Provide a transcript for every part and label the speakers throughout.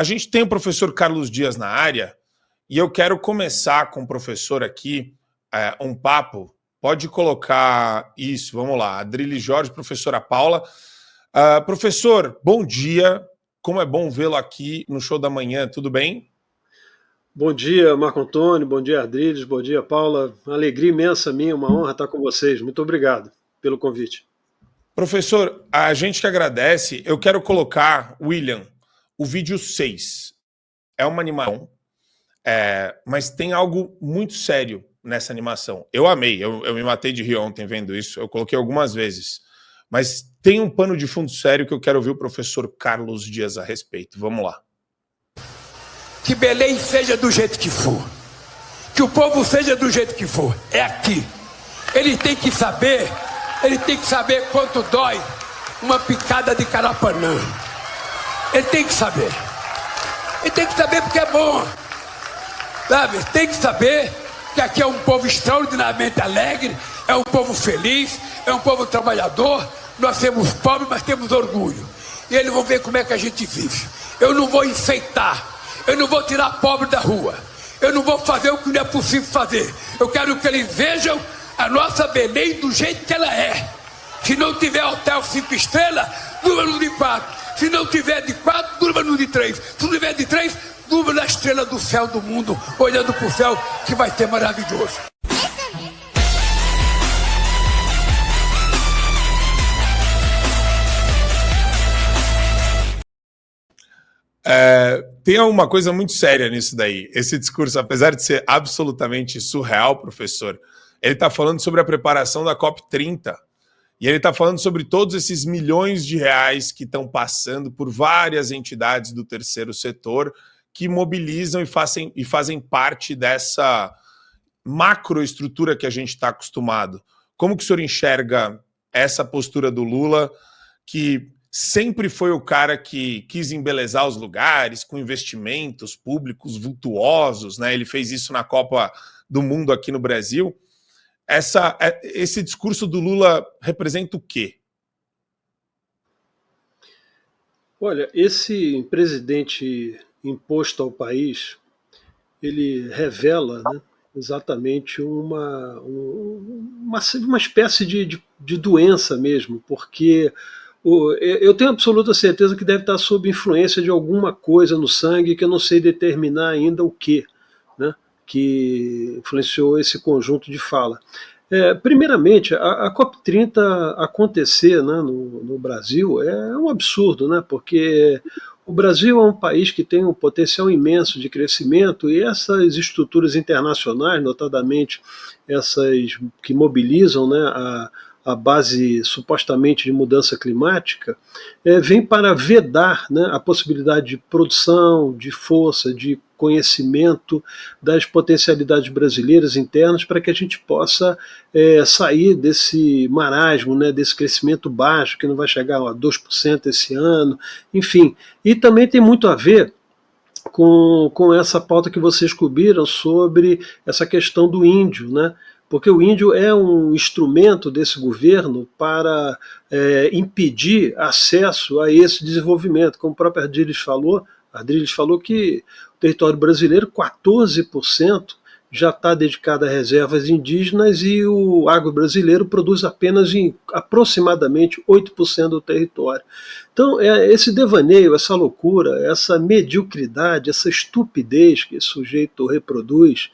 Speaker 1: A gente tem o professor Carlos Dias na área e eu quero começar com o professor aqui um papo. Pode colocar isso, vamos lá. Adrilles Jorge, professora Paula. Professor, bom dia. Como é bom vê-lo aqui no Show da Manhã, tudo bem?
Speaker 2: Bom dia, Marco Antônio, bom dia, Adrilles, bom dia, Paula. Uma alegria imensa minha, uma honra estar com vocês. Muito obrigado pelo convite.
Speaker 1: Professor, a gente que agradece. Eu quero colocar, William, o vídeo 6. É uma animação, mas tem algo muito sério nessa animação. Eu amei, eu me matei de rir ontem vendo isso, eu coloquei algumas vezes. Mas tem um pano de fundo sério que eu quero ouvir o professor Carlos Dias a respeito. Vamos lá.
Speaker 3: Que Belém seja do jeito que for, que o povo seja do jeito que for, é aqui. Ele tem que saber quanto dói uma picada de carapanã. Ele tem que saber porque é bom, sabe? Tem que saber que aqui é um povo extraordinariamente alegre, é um povo feliz, é um povo trabalhador. Nós temos pobres, mas temos orgulho. E eles vão ver como é que a gente vive. Eu não vou enfeitar, eu não vou tirar pobre da rua, eu não vou fazer o que não é possível fazer. Eu quero que eles vejam a nossa Belém do jeito que ela é. Se não tiver hotel 5 estrelas, durma no de 4. Se não tiver de 4, durma no de 3. Se não tiver de 3, durma na estrela do céu do mundo, olhando para o céu, que vai ser maravilhoso.
Speaker 1: Tem uma coisa muito séria nisso daí. Esse discurso, apesar de ser absolutamente surreal, professor, ele está falando sobre a preparação da COP30. E ele está falando sobre todos esses milhões de reais que estão passando por várias entidades do terceiro setor que mobilizam e fazem parte dessa macroestrutura que a gente está acostumado. Como que o senhor enxerga essa postura do Lula, que sempre foi o cara que quis embelezar os lugares com investimentos públicos vultuosos, né? Ele fez isso na Copa do Mundo aqui no Brasil. Esse discurso do Lula representa o quê?
Speaker 2: Olha, esse presidente imposto ao país, ele revela, né, exatamente uma espécie de doença mesmo, porque eu tenho absoluta certeza que deve estar sob influência de alguma coisa no sangue que eu não sei determinar ainda o que, né, que influenciou esse conjunto de fala. Primeiramente, a COP30 acontecer, né, no Brasil é um absurdo, né, porque o Brasil é um país que tem um potencial imenso de crescimento e essas estruturas internacionais, notadamente essas que mobilizam, né, a base supostamente de mudança climática, vem para vedar, né, a possibilidade de produção, de força, de conhecimento das potencialidades brasileiras internas para que a gente possa sair desse marasmo, né, desse crescimento baixo que não vai chegar a 2% esse ano, enfim. E também tem muito a ver com essa pauta que vocês cobriram sobre essa questão do índio, né? Porque o índio é um instrumento desse governo para impedir acesso a esse desenvolvimento. Como o próprio Adrilles falou que o território brasileiro, 14% já está dedicado a reservas indígenas e o agro brasileiro produz apenas em aproximadamente 8% do território. Então, esse devaneio, essa loucura, essa mediocridade, essa estupidez que esse sujeito reproduz,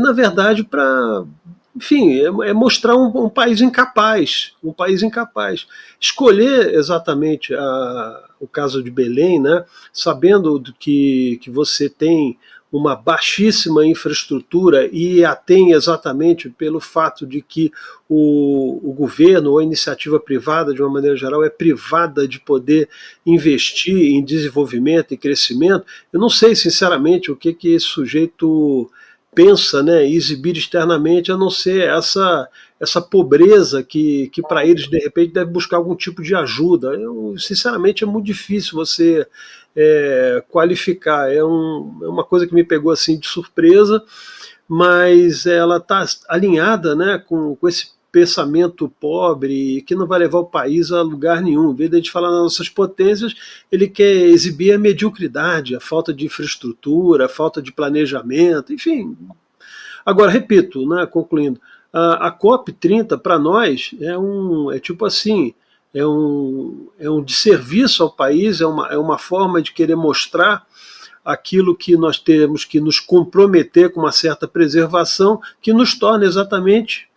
Speaker 2: na verdade para, enfim, mostrar um país incapaz, Escolher exatamente o caso de Belém, né, sabendo que você tem uma baixíssima infraestrutura e a tem exatamente pelo fato de que o governo ou a iniciativa privada, de uma maneira geral, é privada de poder investir em desenvolvimento e crescimento. Eu não sei, sinceramente, o que esse sujeito pensa, né, exibir externamente, a não ser essa pobreza que para eles, de repente, deve buscar algum tipo de ajuda. Sinceramente, é muito difícil você qualificar. É uma coisa que me pegou assim de surpresa, mas ela está alinhada, né, com esse pensamento pobre que não vai levar o país a lugar nenhum. Em vez de a gente falar nas nossas potências, ele quer exibir a mediocridade, a falta de infraestrutura, a falta de planejamento, enfim. Agora, repito, né, concluindo, a COP30 para nós é tipo assim, é um desserviço ao país, é uma forma de querer mostrar aquilo que nós temos que nos comprometer com uma certa preservação, que nos torna exatamente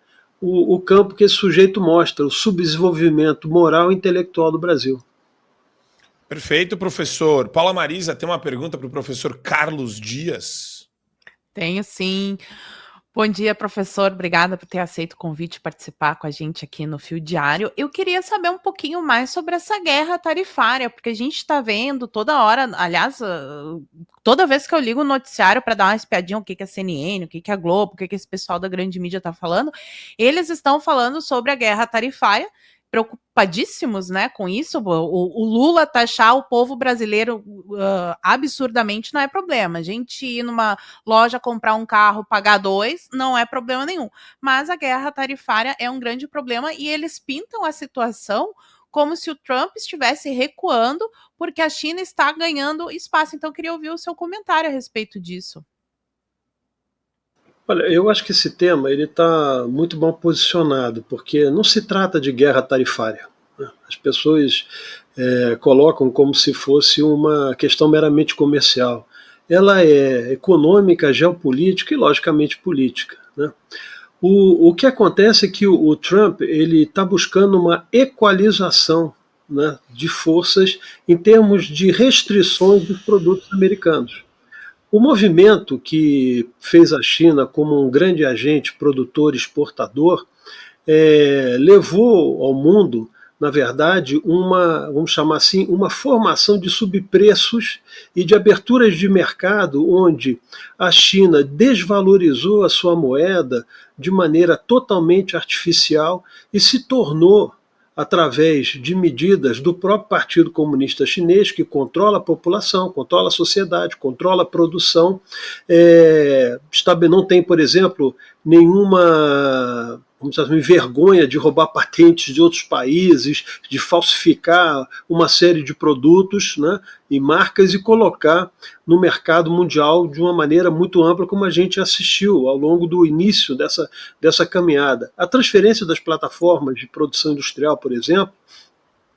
Speaker 2: o campo que esse sujeito mostra, o subdesenvolvimento moral e intelectual do Brasil.
Speaker 1: Perfeito, professor. Paula Marisa tem uma pergunta para o professor Carlos Dias.
Speaker 4: Tenho sim. Bom dia, professor. Obrigada por ter aceito o convite e participar com a gente aqui no Fio Diário. Eu queria saber um pouquinho mais sobre essa guerra tarifária, porque a gente está vendo toda hora, aliás, toda vez que eu ligo o noticiário para dar uma espiadinha o que é a CNN, o que é a Globo, o que esse pessoal da grande mídia está falando, eles estão falando sobre a guerra tarifária, preocupadíssimos, né, com isso. O Lula taxar o povo brasileiro absurdamente não é problema. A gente ir numa loja comprar um carro, pagar 2, não é problema nenhum. Mas a guerra tarifária é um grande problema e eles pintam a situação como se o Trump estivesse recuando porque a China está ganhando espaço. Então, eu queria ouvir o seu comentário a respeito disso.
Speaker 2: Olha, eu acho que esse tema ele está muito bom posicionado, porque não se trata de guerra tarifária, né? As pessoas colocam como se fosse uma questão meramente comercial. Ela é econômica, geopolítica e, logicamente, política, né? O que acontece é que o Trump ele está buscando uma equalização, né, de forças em termos de restrições dos produtos americanos. O movimento que fez a China como um grande agente produtor e exportador levou ao mundo, na verdade, vamos chamar assim, uma formação de subpreços e de aberturas de mercado onde a China desvalorizou a sua moeda de maneira totalmente artificial e se tornou, através de medidas do próprio Partido Comunista Chinês, que controla a população, controla a sociedade, controla a produção, não tem, por exemplo, nenhuma, vamos dizer assim, vergonha de roubar patentes de outros países, de falsificar uma série de produtos, né, e marcas e colocar no mercado mundial de uma maneira muito ampla, como a gente assistiu ao longo do início dessa caminhada. A transferência das plataformas de produção industrial, por exemplo,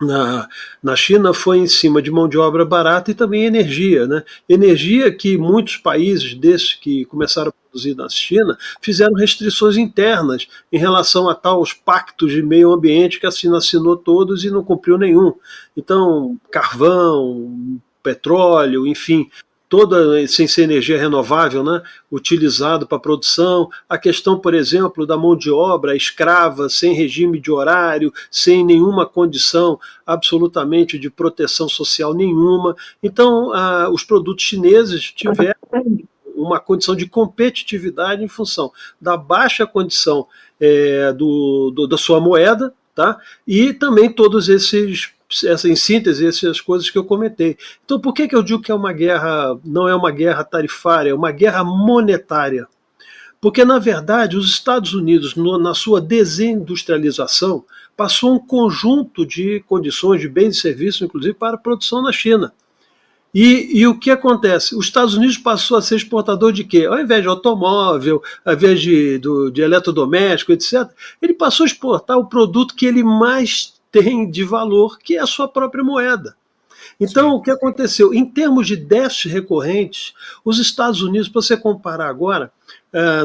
Speaker 2: na China foi em cima de mão de obra barata e também energia, né? Energia que muitos países desses que começaram a produzir na China fizeram restrições internas em relação a tais pactos de meio ambiente que a China assinou todos e não cumpriu nenhum. Então, carvão, petróleo, enfim, toda sem ser energia renovável, né, utilizado para a produção, a questão, por exemplo, da mão de obra escrava, sem regime de horário, sem nenhuma condição absolutamente de proteção social nenhuma. Então, os produtos chineses tiveram uma condição de competitividade em função da baixa condição da sua moeda, tá? E também todos em síntese, essas coisas que eu comentei. Então, por que eu digo que não é uma guerra tarifária, é uma guerra monetária? Porque, na verdade, os Estados Unidos, na sua desindustrialização, passou um conjunto de condições de bens e serviços, inclusive para a produção na China. E o que acontece? Os Estados Unidos passou a ser exportador de quê? Ao invés de automóvel, ao invés de eletrodoméstico, etc., ele passou a exportar o produto que ele mais tem de valor, que é a sua própria moeda. Então, o que aconteceu? Em termos de déficits recorrentes, os Estados Unidos, para você comparar agora,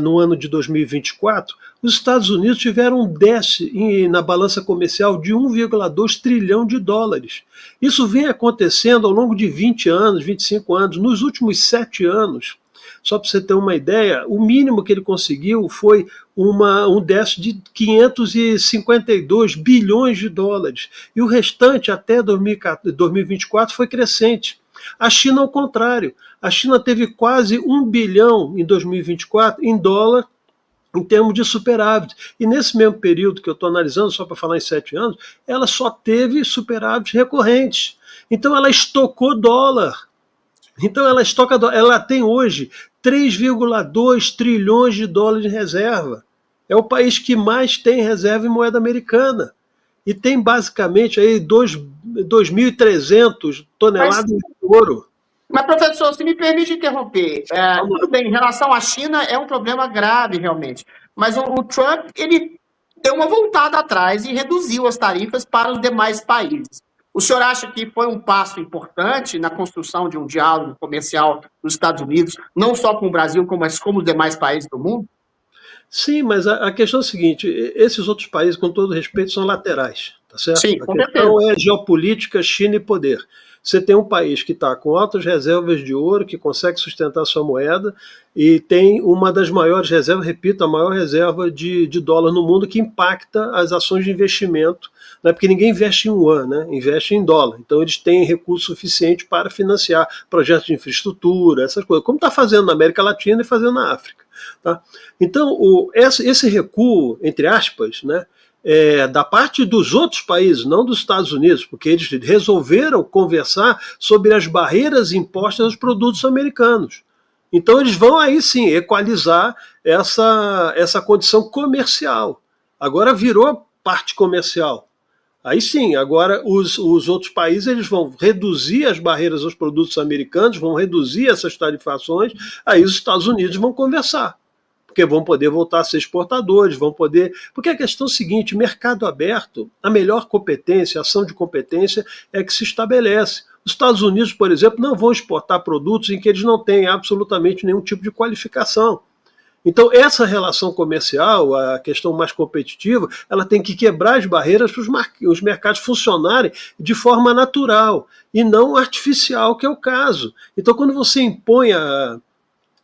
Speaker 2: no ano de 2024, os Estados Unidos tiveram um déficit na balança comercial de 1,2 trilhão de dólares. Isso vem acontecendo ao longo de 20 anos, 25 anos. Nos últimos 7 anos, só para você ter uma ideia, o mínimo que ele conseguiu foi um déficit de 552 bilhões de dólares. E o restante, até 2024, foi crescente. A China, ao contrário. A China teve quase 1 bilhão em 2024 em dólar, em termos de superávit. E nesse mesmo período que eu estou analisando, só para falar em 7 anos, ela só teve superávit recorrentes. Então ela estocou dólar. Então ela tem hoje 3,2 trilhões de dólares de reserva. é o país que mais tem reserva em moeda americana. E tem basicamente aí 2.300 toneladas de ouro.
Speaker 5: Mas, professor, se me permite interromper, tudo bem, em relação à China é um problema grave, realmente. Mas o Trump, ele deu uma voltada atrás e reduziu as tarifas para os demais países. O senhor acha que foi um passo importante na construção de um diálogo comercial dos Estados Unidos, não só com o Brasil, mas com os demais países do mundo?
Speaker 2: Sim, mas a questão é a seguinte: esses outros países, com todo respeito, são laterais, tá certo?
Speaker 5: Sim,
Speaker 2: a
Speaker 5: com
Speaker 2: questão
Speaker 5: certeza.
Speaker 2: é geopolítica, China e poder. Você tem um país que está com altas reservas de ouro, que consegue sustentar sua moeda, e tem uma das maiores reservas, repito, a maior reserva de dólar no mundo, que impacta as ações de investimento, né? Porque ninguém investe em yuan, né? Investe em dólar. Então eles têm recurso suficiente para financiar projetos de infraestrutura, essas coisas, como está fazendo na América Latina e fazendo na África. Tá? Então, esse recuo, entre aspas, né, da parte dos outros países, não dos Estados Unidos, porque eles resolveram conversar sobre as barreiras impostas aos produtos americanos. Então, eles vão aí sim equalizar essa condição comercial. Agora virou parte comercial. Aí sim, agora os outros países eles vão reduzir as barreiras aos produtos americanos, vão reduzir essas tarifações, aí os Estados Unidos vão conversar, porque vão poder voltar a ser exportadores, vão poder... Porque a questão é a seguinte: mercado aberto, a melhor competência, a ação de competência é que se estabelece. Os Estados Unidos, por exemplo, não vão exportar produtos em que eles não têm absolutamente nenhum tipo de qualificação. Então, essa relação comercial, a questão mais competitiva, ela tem que quebrar as barreiras para os mercados funcionarem de forma natural e não artificial, que é o caso. Então, quando você impõe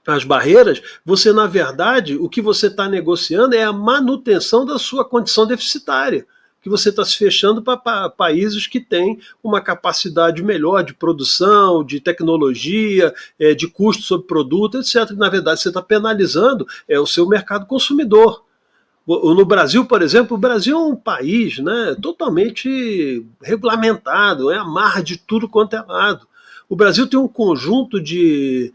Speaker 2: as barreiras, você, na verdade, o que você está negociando é a manutenção da sua condição deficitária, que você está se fechando para países que têm uma capacidade melhor de produção, de tecnologia, de custo sobre produto, etc. Na verdade, você está penalizando o seu mercado consumidor. No Brasil, por exemplo, o Brasil é um país, né, totalmente regulamentado, amarra de tudo quanto é lado. O Brasil tem um conjunto de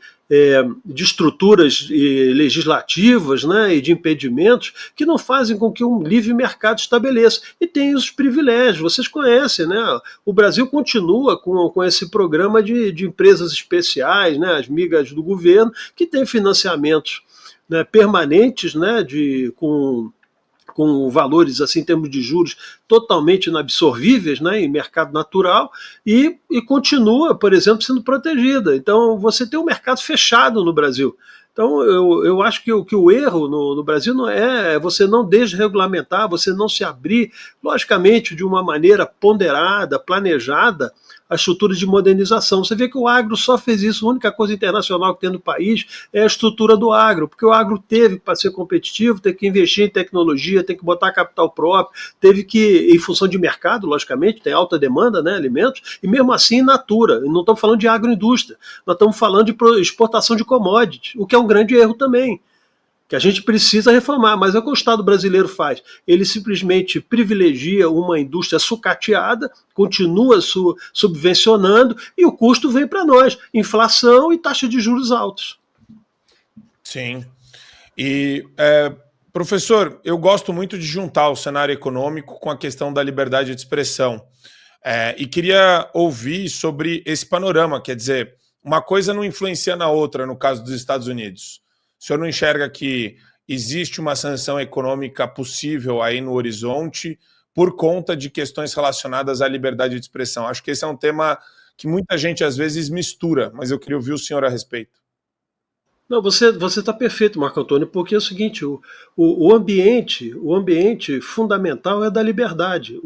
Speaker 2: estruturas legislativas, né, e de impedimentos que não fazem com que um livre mercado estabeleça. E tem os privilégios, vocês conhecem, né? O Brasil continua com esse programa de empresas especiais, né, as migas do governo, que tem financiamentos, né, permanentes, né, com valores, assim, em termos de juros, totalmente inabsorvíveis, né, em mercado natural, e continua, por exemplo, sendo protegida. Então, você tem um mercado fechado no Brasil. Então, eu acho que o erro no Brasil não é você não desregulamentar, você não se abrir, logicamente, de uma maneira ponderada, planejada, a estrutura de modernização. Você vê que o agro só fez isso, a única coisa internacional que tem no país é a estrutura do agro, porque o agro teve, para ser competitivo, tem que investir em tecnologia, tem que botar capital próprio, teve que, em função de mercado, logicamente, tem alta demanda, né, alimentos, e mesmo assim in natura. Não estamos falando de agroindústria, nós estamos falando de exportação de commodities, o que é um grande erro também, que a gente precisa reformar, mas é o que o Estado brasileiro faz. Ele simplesmente privilegia uma indústria sucateada, continua subvencionando, e o custo vem para nós, inflação e taxa de juros altos.
Speaker 1: Sim. E, professor, eu gosto muito de juntar o cenário econômico com a questão da liberdade de expressão. E queria ouvir sobre esse panorama, quer dizer, uma coisa não influencia na outra, no caso dos Estados Unidos. O senhor não enxerga que existe uma sanção econômica possível aí no horizonte por conta de questões relacionadas à liberdade de expressão? Acho que esse é um tema que muita gente às vezes mistura, mas eu queria ouvir o senhor a respeito.
Speaker 2: Não, você está perfeito, Marco Antônio, porque é o seguinte: o ambiente fundamental é da liberdade.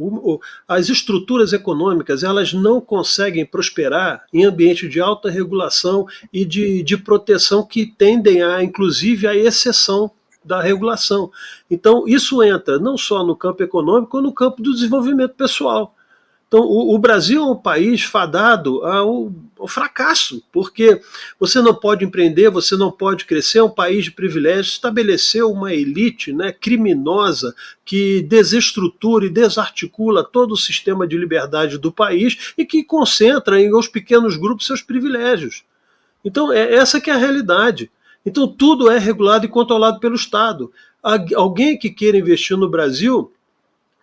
Speaker 2: As estruturas econômicas, elas não conseguem prosperar em ambiente de alta regulação e de proteção, que tendem inclusive, à exceção da regulação. Então, isso entra não só no campo econômico, como no campo do desenvolvimento pessoal. Então, o Brasil é um país fadado ao fracasso, porque você não pode empreender, você não pode crescer, é um país de privilégios, estabeleceu uma elite, né, criminosa, que desestrutura e desarticula todo o sistema de liberdade do país e que concentra em os pequenos grupos seus privilégios. Então, essa que é a realidade. Então, tudo é regulado e controlado pelo Estado. alguém que queira investir no Brasil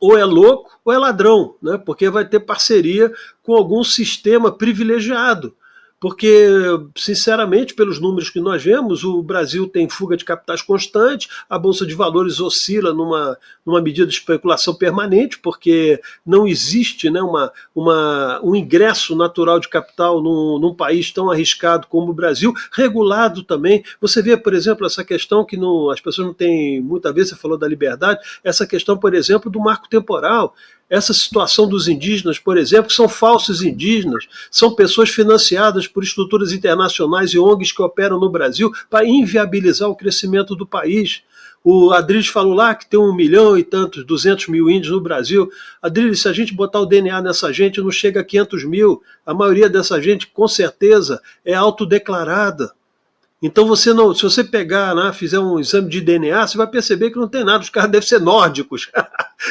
Speaker 2: ou é louco ou é ladrão, né? Porque vai ter parceria com algum sistema privilegiado. Porque, sinceramente, pelos números que nós vemos, o Brasil tem fuga de capitais constante, a Bolsa de Valores oscila numa medida de especulação permanente, porque não existe, né, um ingresso natural de capital num país tão arriscado como o Brasil, regulado também. Você vê, por exemplo, essa questão que as pessoas não têm, muitas vezes você falou da liberdade, essa questão, por exemplo, do marco temporal. Essa situação dos indígenas, por exemplo, que são falsos indígenas, são pessoas financiadas por estruturas internacionais e ONGs que operam no Brasil para inviabilizar o crescimento do país. O Adriles falou lá que tem 1 milhão e tantos, 200 mil índios no Brasil. Adriles, se a gente botar o DNA nessa gente, não chega a 500 mil. A maioria dessa gente, com certeza, é autodeclarada. Então, se você pegar, né, fizer um exame de DNA, você vai perceber que não tem nada, os caras devem ser nórdicos.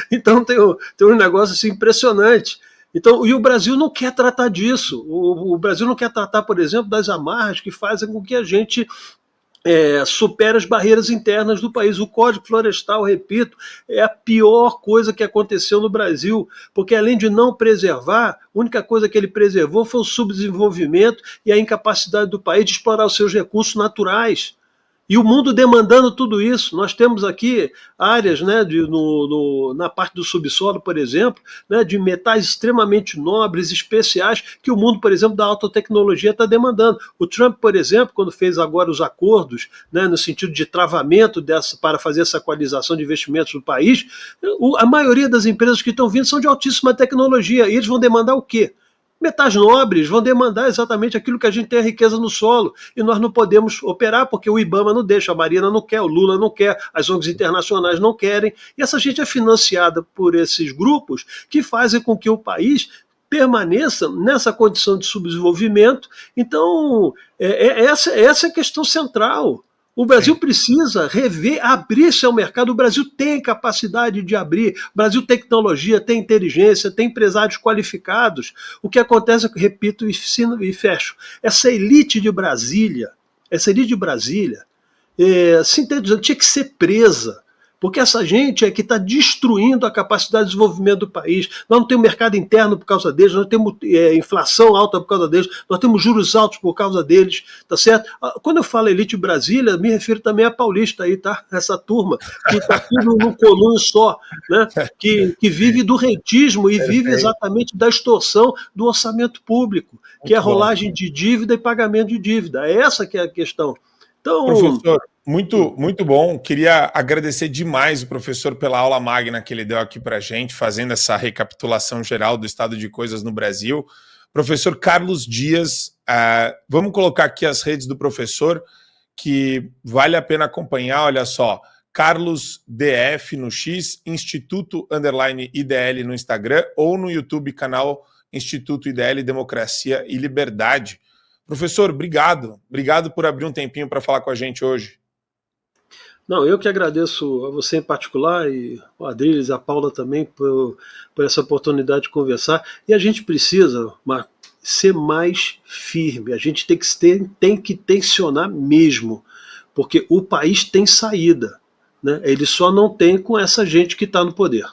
Speaker 2: Então tem um negócio assim, impressionante. Então, e o Brasil não quer tratar disso. O Brasil não quer tratar, por exemplo, das amarras que fazem com que a gente supera as barreiras internas do país. O Código Florestal, repito, é a pior coisa que aconteceu no Brasil, porque além de não preservar, a única coisa que ele preservou foi o subdesenvolvimento e a incapacidade do país de explorar os seus recursos naturais. E o mundo demandando tudo isso. Nós temos aqui áreas, né, na parte do subsolo, por exemplo, né, de metais extremamente nobres, especiais, que o mundo, por exemplo, da alta tecnologia está demandando. O Trump, por exemplo, quando fez agora os acordos, né, no sentido de travamento para fazer essa equalização de investimentos no país, a maioria das empresas que estão vindo são de altíssima tecnologia. E eles vão demandar o quê? Metais nobres, vão demandar exatamente aquilo que a gente tem a riqueza no solo, e nós não podemos operar porque o IBAMA não deixa, a Marina não quer, o Lula não quer, as ONGs internacionais não querem, e essa gente é financiada por esses grupos que fazem com que o país permaneça nessa condição de subdesenvolvimento. Então, essa é a questão central. O Brasil precisa rever, abrir seu mercado. O Brasil tem capacidade de abrir. O Brasil tem tecnologia, tem inteligência, tem empresários qualificados. O que acontece, eu repito e fecho, essa elite de Brasília, sintetizando, tinha que ser presa. Porque essa gente é que está destruindo a capacidade de desenvolvimento do país. Nós não temos mercado interno por causa deles, nós temos inflação alta por causa deles, nós temos juros altos por causa deles, tá certo? Quando eu falo elite Brasília, me refiro também a paulista aí, tá? Essa turma que está tudo num colunho só, né? Que vive do rentismo e vive exatamente da extorsão do orçamento público, que é a rolagem de dívida e pagamento de dívida. É essa que é a questão. Então,
Speaker 1: professor, muito bom. Queria agradecer demais o professor pela aula magna que ele deu aqui para a gente, fazendo essa recapitulação geral do estado de coisas no Brasil. Professor Carlos Dias, vamos colocar aqui as redes do professor, que vale a pena acompanhar. Olha só, Carlos DF no X, Instituto _IDL no Instagram, ou no YouTube, canal Instituto IDL Democracia e Liberdade. Professor, obrigado. Obrigado por abrir um tempinho para falar com a gente hoje.
Speaker 2: Não, eu que agradeço a você em particular e o Adriles, a Paula também por essa oportunidade de conversar. E a gente precisa, Marco, ser mais firme. A gente tem que tensionar mesmo, porque o país tem saída, né? Ele só não tem com essa gente que está no poder.